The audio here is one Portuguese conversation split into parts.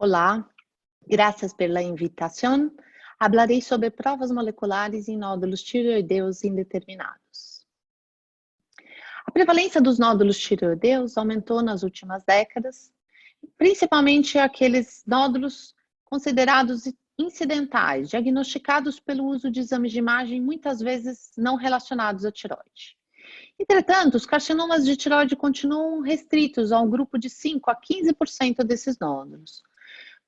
Olá, graças pela invitação. Hablarei sobre provas moleculares em nódulos tireoideus indeterminados. A prevalência dos nódulos tireoideus aumentou nas últimas décadas, principalmente aqueles nódulos considerados incidentais, diagnosticados pelo uso de exames de imagem, muitas vezes não relacionados à tireoide. Entretanto, os carcinomas de tireoide continuam restritos a um grupo de 5 a 15% desses nódulos.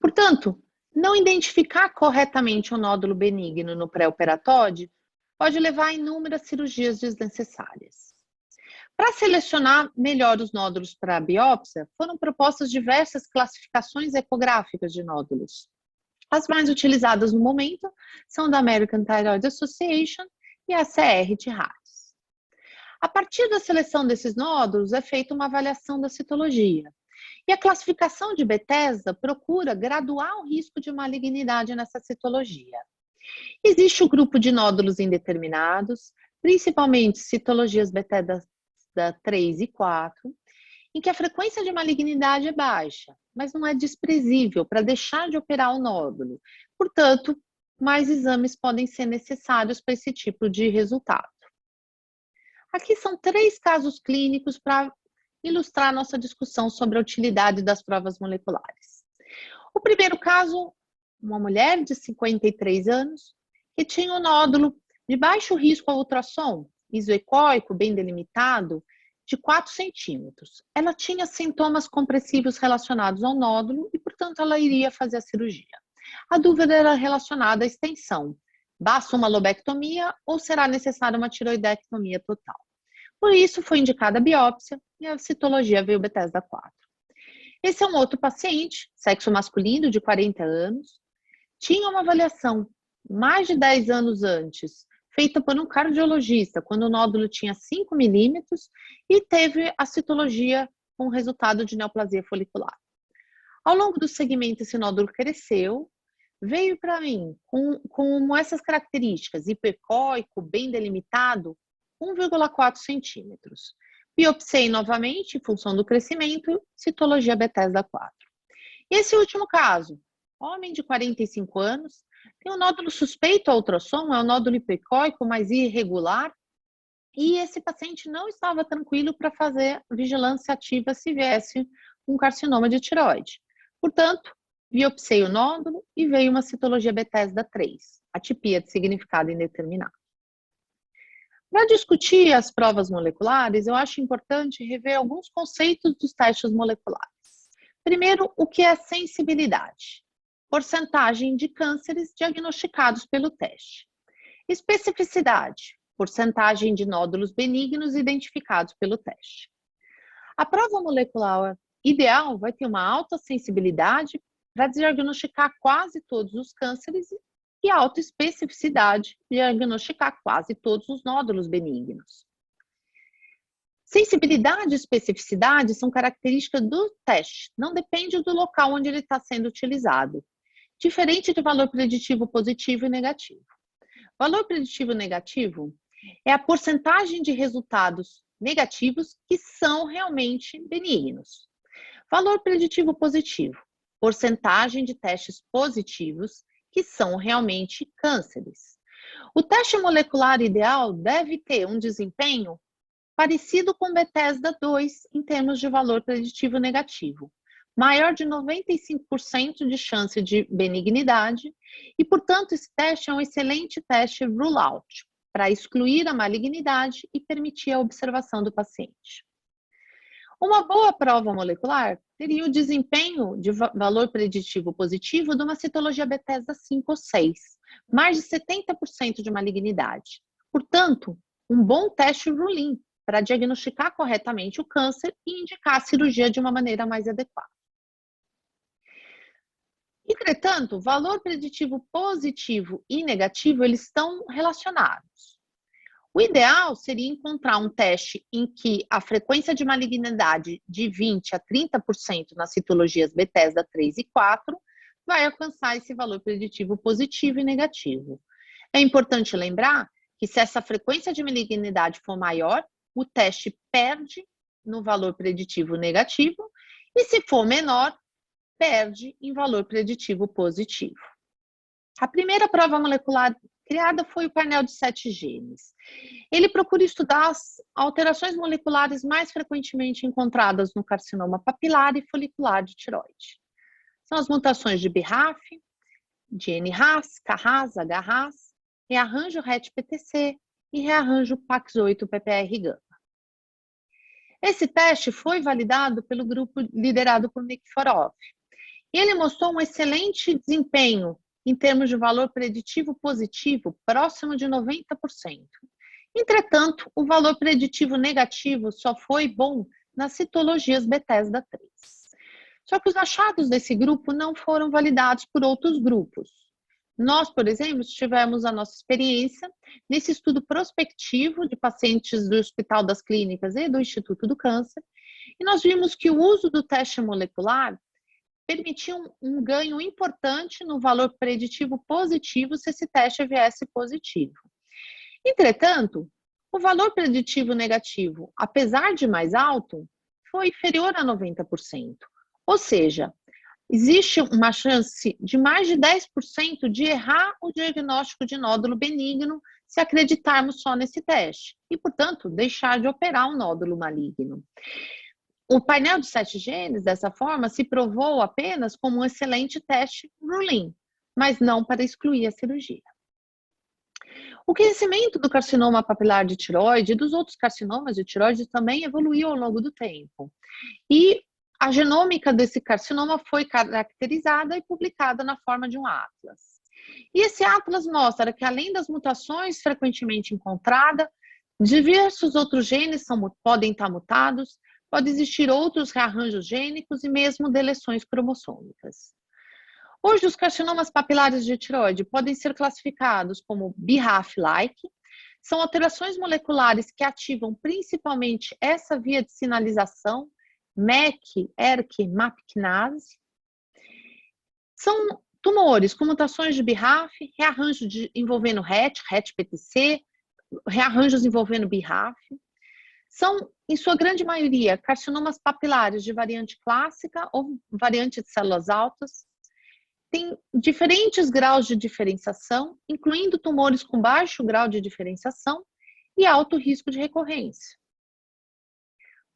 Portanto, não identificar corretamente um nódulo benigno no pré-operatório pode levar a inúmeras cirurgias desnecessárias. Para selecionar melhor os nódulos para a biópsia, foram propostas diversas classificações ecográficas de nódulos. As mais utilizadas no momento são da American Thyroid Association e a CR de Harris. A partir da seleção desses nódulos é feita uma avaliação da citologia. E a classificação de Bethesda procura graduar o risco de malignidade nessa citologia. Existe o grupo de nódulos indeterminados, principalmente citologias Bethesda 3 e 4, em que a frequência de malignidade é baixa, mas não é desprezível para deixar de operar o nódulo. Portanto, mais exames podem ser necessários para esse tipo de resultado. Aqui são 3 casos clínicos para ilustrar nossa discussão sobre a utilidade das provas moleculares. O primeiro caso, uma mulher de 53 anos, que tinha um nódulo de baixo risco ao ultrassom, isoecóico, bem delimitado, de 4 centímetros. Ela tinha sintomas compressivos relacionados ao nódulo e, portanto, ela iria fazer a cirurgia. A dúvida era relacionada à extensão. Basta uma lobectomia ou será necessária uma tiroidectomia total? Por isso, foi indicada a biópsia e a citologia veio Bethesda 4. Esse é um outro paciente, sexo masculino, de 40 anos, tinha uma avaliação mais de 10 anos antes, feita por um cardiologista, quando o nódulo tinha 5 milímetros e teve a citologia com resultado de neoplasia folicular. Ao longo do segmento, esse nódulo cresceu, veio para mim com essas características, hipercóico, bem delimitado, 1,4 centímetros. Biopsiei novamente, em função do crescimento, citologia Bethesda 4. Esse último caso, homem de 45 anos, tem um nódulo suspeito ao ultrassom, é um nódulo hipercóico, mas irregular, e esse paciente não estava tranquilo para fazer vigilância ativa se viesse um carcinoma de tireoide. Portanto, biopsiei o nódulo e veio uma citologia Bethesda 3, atipia de significado indeterminado. Para discutir as provas moleculares, eu acho importante rever alguns conceitos dos testes moleculares. Primeiro, o que é sensibilidade? Porcentagem de cânceres diagnosticados pelo teste. Especificidade, porcentagem de nódulos benignos identificados pelo teste. A prova molecular ideal vai ter uma alta sensibilidade para diagnosticar quase todos os cânceres e alta especificidade de diagnosticar quase todos os nódulos benignos. Sensibilidade e especificidade são características do teste, não depende do local onde ele está sendo utilizado, diferente de valor preditivo positivo e negativo. Valor preditivo negativo é a porcentagem de resultados negativos que são realmente benignos. Valor preditivo positivo, porcentagem de testes positivos que são realmente cânceres. O teste molecular ideal deve ter um desempenho parecido com Bethesda 2 em termos de valor preditivo negativo, maior de 95% de chance de benignidade e, portanto, esse teste é um excelente teste rule-out para excluir a malignidade e permitir a observação do paciente. Uma boa prova molecular teria o desempenho de valor preditivo positivo de uma citologia Bethesda 5 ou 6, mais de 70% de malignidade. Portanto, um bom teste rule-in para diagnosticar corretamente o câncer e indicar a cirurgia de uma maneira mais adequada. Entretanto, valor preditivo positivo e negativo, eles estão relacionados. O ideal seria encontrar um teste em que a frequência de malignidade de 20 a 30% nas citologias Bethesda 3 e 4 vai alcançar esse valor preditivo positivo e negativo. É importante lembrar que se essa frequência de malignidade for maior, o teste perde no valor preditivo negativo, e se for menor, perde em valor preditivo positivo. A primeira prova molecular criada foi o painel de 7 genes. Ele procura estudar as alterações moleculares mais frequentemente encontradas no carcinoma papilar e folicular de tireoide. São as mutações de BRAF, de NRAS, KRAS, HRAS, rearranjo RET-PTC e rearranjo PAX8-PPR-gama. Esse teste foi validado pelo grupo liderado por Nikiforov. E ele mostrou um excelente desempenho em termos de valor preditivo positivo, próximo de 90%. Entretanto, o valor preditivo negativo só foi bom nas citologias Bethesda 3. Só que os achados desse grupo não foram validados por outros grupos. Nós, por exemplo, tivemos a nossa experiência nesse estudo prospectivo de pacientes do Hospital das Clínicas e do Instituto do Câncer, e nós vimos que o uso do teste molecular permitia um ganho importante no valor preditivo positivo se esse teste viesse positivo. Entretanto, o valor preditivo negativo, apesar de mais alto, foi inferior a 90%. Ou seja, existe uma chance de mais de 10% de errar o diagnóstico de nódulo benigno se acreditarmos só nesse teste e, portanto, deixar de operar um nódulo maligno. O painel de 7 genes, dessa forma, se provou apenas como um excelente teste rule-in, mas não para excluir a cirurgia. O conhecimento do carcinoma papilar de tireoide e dos outros carcinomas de tireoide também evoluiu ao longo do tempo. E a genômica desse carcinoma foi caracterizada e publicada na forma de um atlas. E esse atlas mostra que, além das mutações frequentemente encontradas, diversos outros genes podem estar mutados, pode existir outros rearranjos gênicos e mesmo deleções cromossômicas. Hoje, os carcinomas papilares de tireoide podem ser classificados como BRAF-like, são alterações moleculares que ativam principalmente essa via de sinalização, MEK, ERK, MAP-kinase. São tumores com mutações de BRAF, rearranjos envolvendo RET, RET-PTC, rearranjos envolvendo BRAF. São, em sua grande maioria, carcinomas papilares de variante clássica ou variante de células altas. Tem diferentes graus de diferenciação, incluindo tumores com baixo grau de diferenciação e alto risco de recorrência.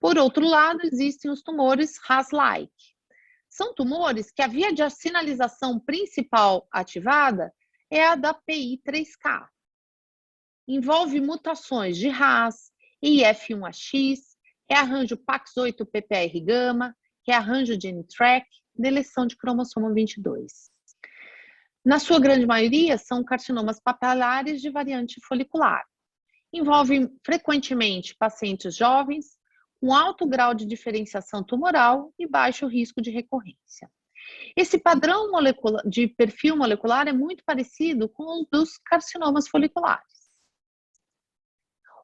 Por outro lado, existem os tumores RAS-like. São tumores que a via de sinalização principal ativada é a da PI3K. Envolve mutações de RAS, IF1AX, rearranjo PAX8-PPR-gama, rearranjo de NTRK, deleção de cromossomo 22. Na sua grande maioria, são carcinomas papilares de variante folicular. Envolvem frequentemente pacientes jovens, com alto grau de diferenciação tumoral e baixo risco de recorrência. Esse padrão de perfil molecular é muito parecido com o dos carcinomas foliculares.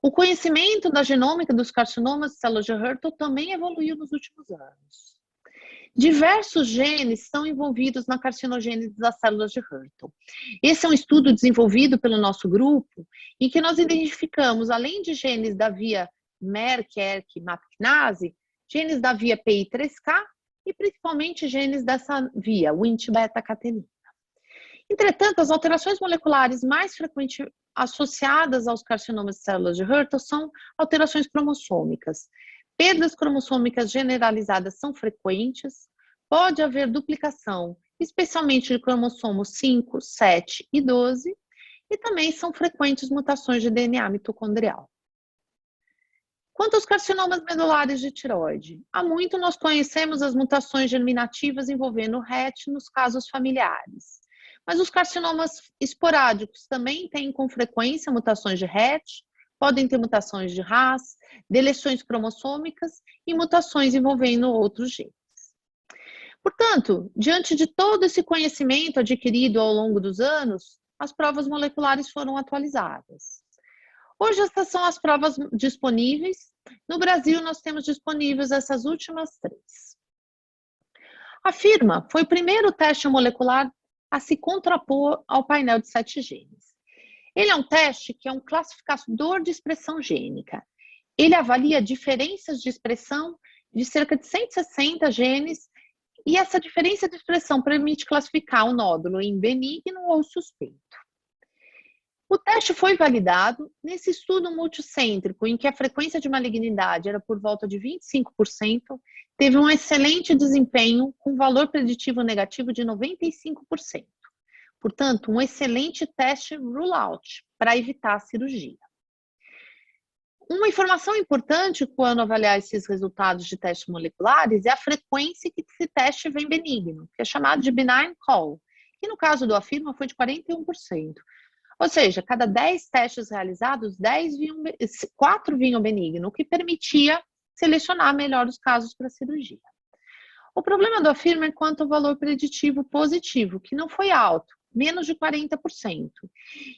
O conhecimento da genômica dos carcinomas de células de Hürthle também evoluiu nos últimos anos. Diversos genes são envolvidos na carcinogênese das células de Hürthle. Esse é um estudo desenvolvido pelo nosso grupo, em que nós identificamos, além de genes da via MERK, ERK, MAP-kinase, genes da via PI3K e principalmente genes dessa via, Wnt-beta-catenina. Entretanto, as alterações moleculares mais frequentes associadas aos carcinomas de células de Hürthle são alterações cromossômicas. Perdas cromossômicas generalizadas são frequentes, pode haver duplicação, especialmente de cromossomos 5, 7 e 12, e também são frequentes mutações de DNA mitocondrial. Quanto aos carcinomas medulares de tireoide, há muito nós conhecemos as mutações germinativas envolvendo o RET nos casos familiares. Mas os carcinomas esporádicos também têm com frequência mutações de RET, podem ter mutações de RAS, deleções cromossômicas e mutações envolvendo outros genes. Portanto, diante de todo esse conhecimento adquirido ao longo dos anos, as provas moleculares foram atualizadas. Hoje essas são as provas disponíveis. No Brasil, nós temos disponíveis essas últimas 3. A FIRMA foi o primeiro teste molecular a se contrapor ao painel de 7 genes. Ele é um teste que é um classificador de expressão gênica. Ele avalia diferenças de expressão de cerca de 160 genes E essa diferença de expressão permite classificar o nódulo em benigno ou suspeito. O teste foi validado nesse estudo multicêntrico, em que a frequência de malignidade era por volta de 25%, teve um excelente desempenho com valor preditivo negativo de 95%. Portanto, um excelente teste rule-out para evitar a cirurgia. Uma informação importante quando avaliar esses resultados de testes moleculares é a frequência que esse teste vem benigno, que é chamado de benign call, que no caso do Afirma foi de 41%. Ou seja, cada 10 testes realizados, 4 vinham benigno, o que permitia selecionar melhor os casos para cirurgia. O problema do Afirma é quanto ao valor preditivo positivo, que não foi alto, menos de 40%.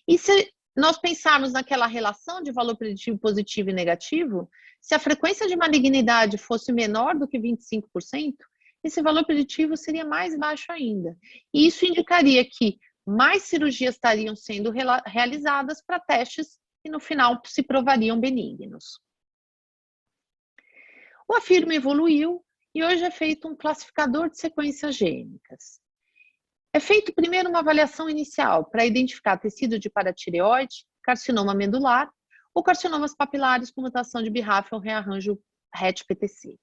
E se nós pensarmos naquela relação de valor preditivo positivo e negativo, se a frequência de malignidade fosse menor do que 25%, esse valor preditivo seria mais baixo ainda. E isso indicaria que mais cirurgias estariam sendo realizadas para testes que no final se provariam benignos. O Afirma evoluiu e hoje é feito um classificador de sequências gênicas. É feito primeiro uma avaliação inicial para identificar tecido de paratireoide, carcinoma medular ou carcinomas papilares com mutação de BRAF ou rearranjo RET-PTC.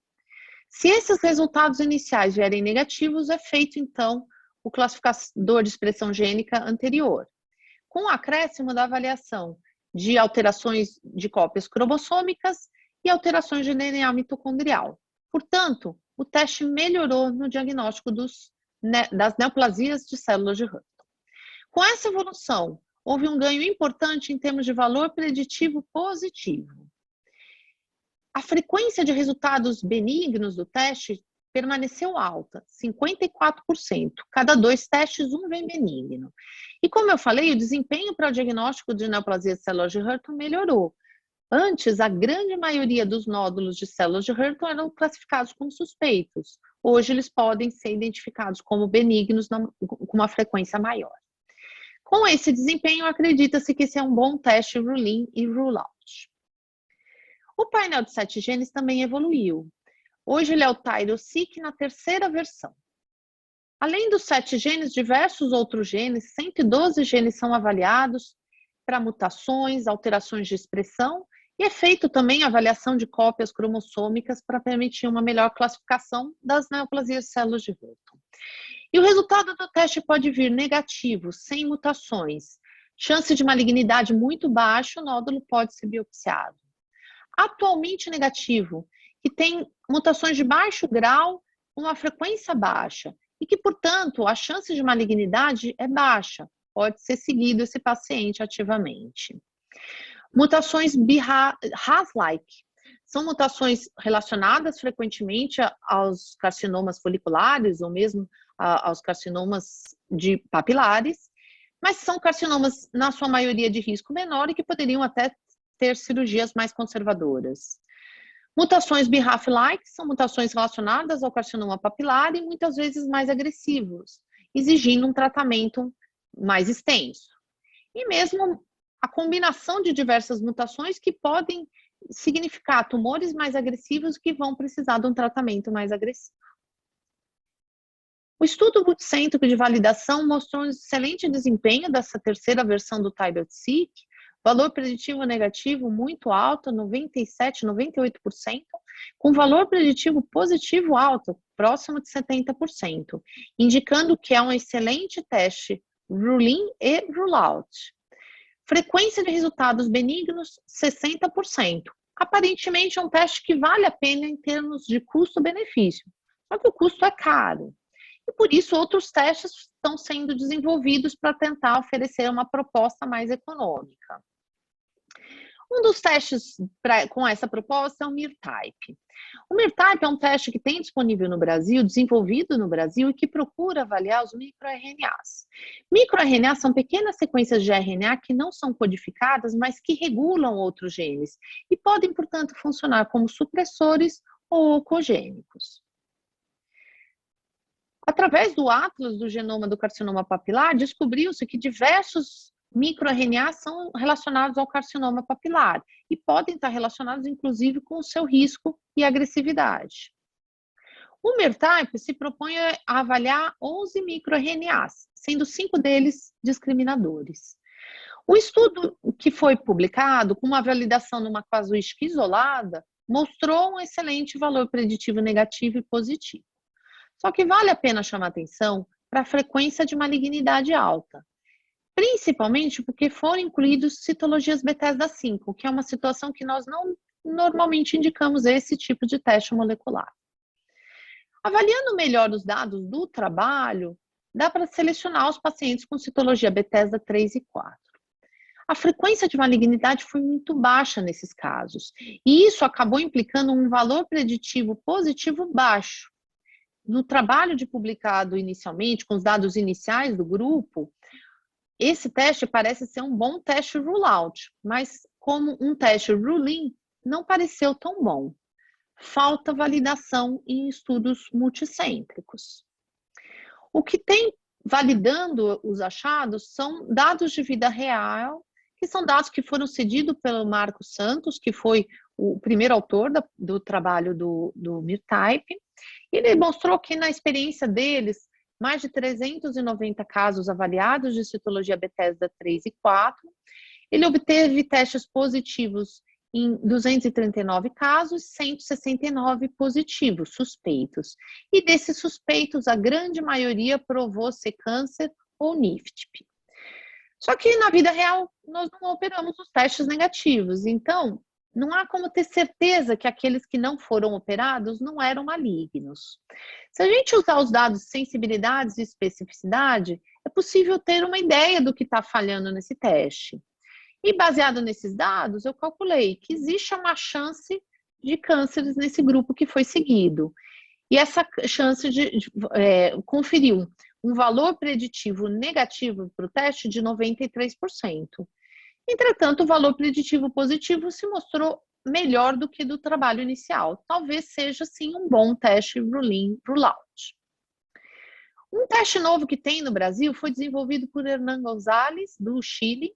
Se esses resultados iniciais vierem negativos, é feito então o classificador de expressão gênica anterior, com o acréscimo da avaliação de alterações de cópias cromossômicas e alterações de DNA mitocondrial. Portanto, o teste melhorou no diagnóstico das neoplasias de células de Hutton. Com essa evolução, houve um ganho importante em termos de valor preditivo positivo. A frequência de resultados benignos do teste permaneceu alta, 54%. Cada 2 testes, um vem benigno. E como eu falei, o desempenho para o diagnóstico de neoplasia de células de Hutton melhorou. Antes, a grande maioria dos nódulos de células de Hutton eram classificados como suspeitos. Hoje, eles podem ser identificados como benignos com uma frequência maior. Com esse desempenho, acredita-se que esse é um bom teste rule-in e rule-out. O painel de 7 genes também evoluiu. Hoje, ele é o Tyro-Seq na 3ª versão. Além dos 7 genes, diversos outros genes, 112 genes são avaliados para mutações, alterações de expressão, e é feito também a avaliação de cópias cromossômicas para permitir uma melhor classificação das neoplasias de células de Hutton. E o resultado do teste pode vir negativo, sem mutações. Chance de malignidade muito baixa, o nódulo pode ser biopsiado. Atualmente negativo, que tem mutações de baixo grau, uma frequência baixa, e que, portanto, a chance de malignidade é baixa. Pode ser seguido esse paciente ativamente. Mutações BRAF-like são mutações relacionadas frequentemente aos carcinomas foliculares ou mesmo aos carcinomas papilares, mas são carcinomas, na sua maioria, de risco menor e que poderiam até ter cirurgias mais conservadoras. Mutações BRAF-like são mutações relacionadas ao carcinoma papilar e muitas vezes mais agressivos, exigindo um tratamento mais extenso. E mesmo a combinação de diversas mutações que podem significar tumores mais agressivos que vão precisar de um tratamento mais agressivo. O estudo multicêntrico de validação mostrou um excelente desempenho dessa 3ª versão do Tyro-Seq, valor preditivo negativo muito alto, 97%, 98%, com valor preditivo positivo alto, próximo de 70%, indicando que é um excelente teste rule-in e rule-out. Frequência de resultados benignos, 60%. Aparentemente é um teste que vale a pena em termos de custo-benefício, só que o custo é caro. E por isso outros testes estão sendo desenvolvidos para tentar oferecer uma proposta mais econômica. Um dos testes com essa proposta é o MIR-Type. O MIR-Type é um teste que tem disponível no Brasil, desenvolvido no Brasil e que procura avaliar os microRNAs. MicroRNAs são pequenas sequências de RNA que não são codificadas, mas que regulam outros genes e podem, portanto, funcionar como supressores ou oncogênicos. Através do Atlas do Genoma do Carcinoma Papilar, descobriu-se que diversos microRNAs são relacionados ao carcinoma papilar e podem estar relacionados, inclusive, com o seu risco e agressividade. O MIR-Type se propõe a avaliar 11 microRNAs, sendo 5 deles discriminadores. O estudo que foi publicado, com uma validação numa casuística isolada, mostrou um excelente valor preditivo negativo e positivo. Só que vale a pena chamar atenção para a frequência de malignidade alta, principalmente porque foram incluídos citologias Bethesda 5, que é uma situação que nós não normalmente indicamos esse tipo de teste molecular. Avaliando melhor os dados do trabalho, dá para selecionar os pacientes com citologia Bethesda 3 e 4. A frequência de malignidade foi muito baixa nesses casos, e isso acabou implicando um valor preditivo positivo baixo. No trabalho publicado inicialmente, com os dados iniciais do grupo, esse teste parece ser um bom teste rule-out, mas como um teste rule-in, não pareceu tão bom. Falta validação em estudos multicêntricos. O que tem validando os achados são dados de vida real, que são dados que foram cedidos pelo Marcos Santos, que foi o primeiro autor do trabalho do MIR-Type. Ele mostrou que na experiência deles, mais de 390 casos avaliados de citologia Bethesda 3 e 4, ele obteve testes positivos em 239 casos, 169 positivos, suspeitos. E desses suspeitos, a grande maioria provou ser câncer ou NIFTP. Só que na vida real, nós não operamos os testes negativos, então não há como ter certeza que aqueles que não foram operados não eram malignos. Se a gente usar os dados de sensibilidade e especificidade, é possível ter uma ideia do que está falhando nesse teste. E baseado nesses dados, eu calculei que existe uma chance de cânceres nesse grupo que foi seguido. E essa chance conferiu um valor preditivo negativo para o teste de 93%. Entretanto, o valor preditivo positivo se mostrou melhor do que do trabalho inicial. Talvez seja, sim, um bom teste rule-in, rule-out. Um teste novo que tem no Brasil foi desenvolvido por Hernán González, do Chile.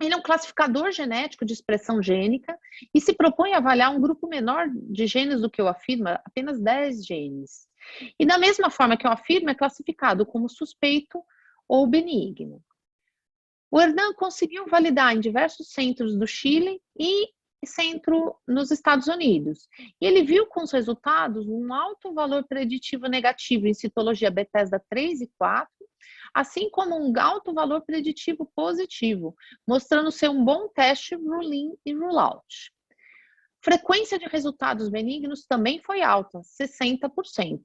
Ele é um classificador genético de expressão gênica e se propõe a avaliar um grupo menor de genes do que o AFIRMA, apenas 10 genes. E da mesma forma que o AFIRMA é classificado como suspeito ou benigno. O Hernán conseguiu validar em diversos centros do Chile e centro nos Estados Unidos. E ele viu com os resultados um alto valor preditivo negativo em citologia Bethesda 3 e 4, assim como um alto valor preditivo positivo, mostrando ser um bom teste rule-in e rule-out. Frequência de resultados benignos também foi alta, 60%,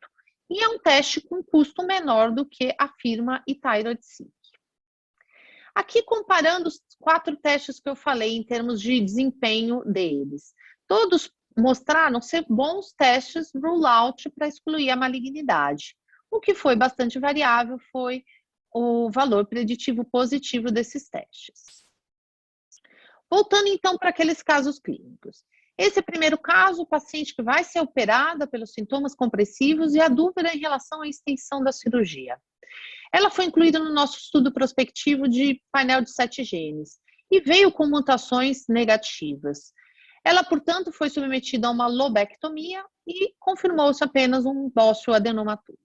e é um teste com custo menor do que AFIRMA e Thyroid-Seq. Aqui comparando os 4 testes que eu falei em termos de desempenho deles, todos mostraram ser bons testes rule-out para excluir a malignidade. O que foi bastante variável foi o valor preditivo positivo desses testes. Voltando então para aqueles casos clínicos. Esse primeiro caso, o paciente que vai ser operada pelos sintomas compressivos e a dúvida em relação à extensão da cirurgia. Ela foi incluída no nosso estudo prospectivo de painel de 7 genes e veio com mutações negativas. Ela, portanto, foi submetida a uma lobectomia e confirmou-se apenas um bócio adenomatoso.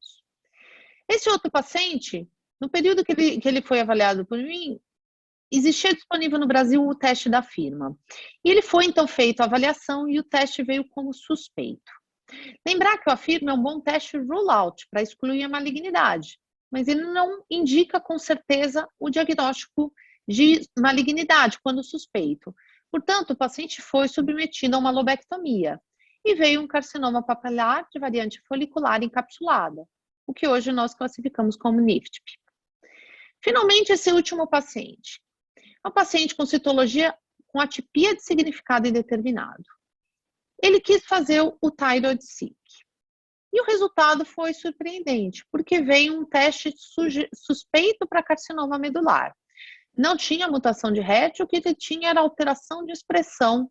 Esse outro paciente, no período que ele foi avaliado por mim, existia disponível no Brasil o teste da AFIRMA. E ele foi, então, feito a avaliação e o teste veio como suspeito. Lembrar que o AFIRMA é um bom teste rule-out para excluir a malignidade, mas ele não indica com certeza o diagnóstico de malignidade quando suspeito. Portanto, o paciente foi submetido a uma lobectomia e veio um carcinoma papilar de variante folicular encapsulada, o que hoje nós classificamos como NIFTP. Finalmente, esse último paciente. É um paciente com citologia com atipia de significado indeterminado. Ele quis fazer o Thyroid-Seq. E o resultado foi surpreendente, porque veio um teste suspeito para carcinoma medular. Não tinha mutação de RET, o que tinha era alteração de expressão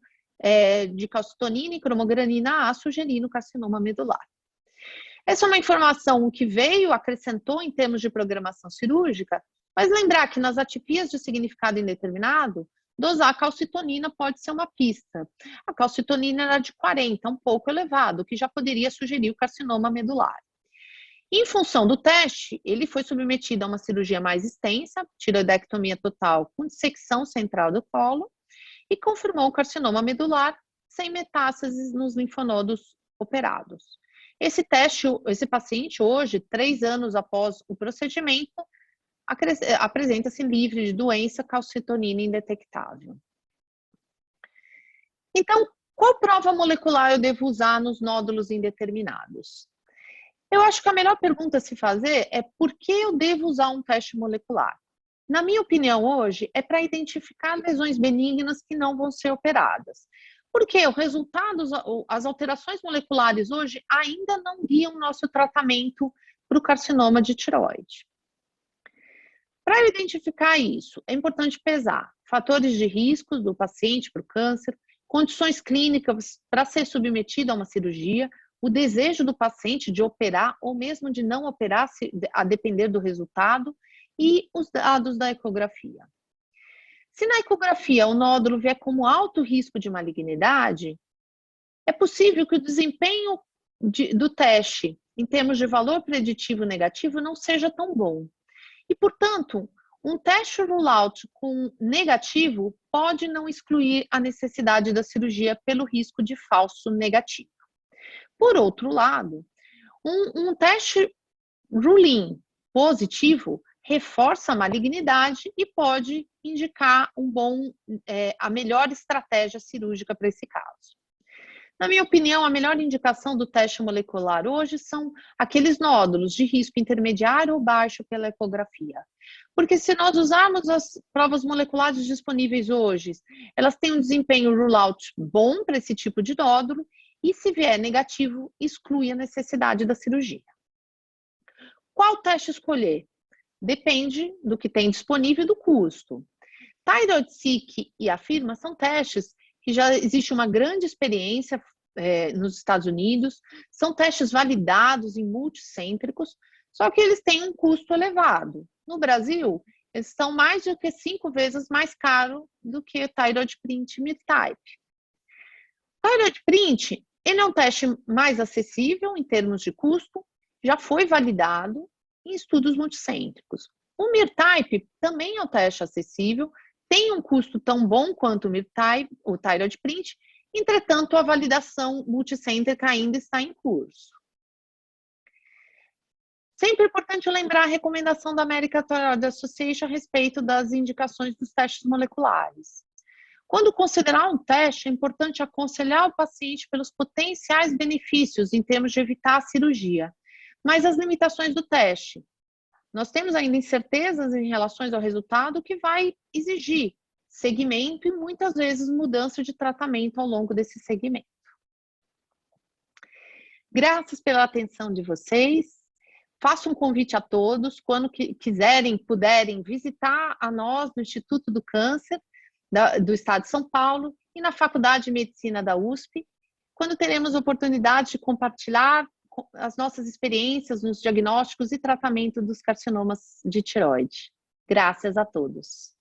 de calcitonina e cromogranina A, sugerindo carcinoma medular. Essa é uma informação que veio, acrescentou em termos de programação cirúrgica, mas lembrar que nas atipias de significado indeterminado, dosar calcitonina pode ser uma pista. A calcitonina era de 40, um pouco elevado, o que já poderia sugerir o carcinoma medular. Em função do teste, ele foi submetido a uma cirurgia mais extensa, tiroidectomia total com dissecção central do colo, e confirmou o carcinoma medular sem metástases nos linfonodos operados. Esse paciente hoje, 3 anos após o procedimento, apresenta-se livre de doença calcitonina indetectável. Então, qual prova molecular eu devo usar nos nódulos indeterminados? Eu acho que a melhor pergunta a se fazer é por que eu devo usar um teste molecular? Na minha opinião, hoje, é para identificar lesões benignas que não vão ser operadas. Porque as alterações moleculares hoje ainda não guiam nosso tratamento para o carcinoma de tireoide. Para eu identificar isso, é importante pesar fatores de risco do paciente para o câncer, condições clínicas para ser submetido a uma cirurgia, o desejo do paciente de operar ou mesmo de não operar, a depender do resultado, e os dados da ecografia. Se na ecografia o nódulo vier como alto risco de malignidade, é possível que o desempenho do teste, em termos de valor preditivo negativo, não seja tão bom. E, portanto, um teste rule-out com negativo pode não excluir a necessidade da cirurgia pelo risco de falso negativo. Por outro lado, um teste rule-in positivo reforça a malignidade e pode indicar a melhor estratégia cirúrgica para esse caso. Na minha opinião, a melhor indicação do teste molecular hoje são aqueles nódulos de risco intermediário ou baixo pela ecografia. Porque se nós usarmos as provas moleculares disponíveis hoje, elas têm um desempenho rule-out bom para esse tipo de nódulo e, se vier negativo, exclui a necessidade da cirurgia. Qual teste escolher? Depende do que tem disponível e do custo. Thyroid-Seq e Afirma são testes que já existe uma grande experiência nos Estados Unidos, são testes validados em multicêntricos, só que eles têm um custo elevado. No Brasil, eles são mais do que 5 vezes mais caros do que o Thyroid Print MirType. Thyroid Print, ele é um teste mais acessível em termos de custo, já foi validado em estudos multicêntricos. O MirType também é um teste acessível, tem um custo tão bom quanto o Thyroid Print, entretanto, a validação multicêntrica ainda está em curso. Sempre é importante lembrar a recomendação da American Thyroid Association a respeito das indicações dos testes moleculares. Quando considerar um teste, é importante aconselhar o paciente pelos potenciais benefícios em termos de evitar a cirurgia, mas as limitações do teste. Nós temos ainda incertezas em relação ao resultado que vai exigir segmento e muitas vezes mudança de tratamento ao longo desse segmento. Graças pela atenção de vocês. Faço um convite a todos, quando quiserem, puderem, visitar a nós no Instituto do Câncer do Estado de São Paulo e na Faculdade de Medicina da USP, quando teremos oportunidade de compartilhar as nossas experiências nos diagnósticos e tratamento dos carcinomas de tireoide. Graças a todos.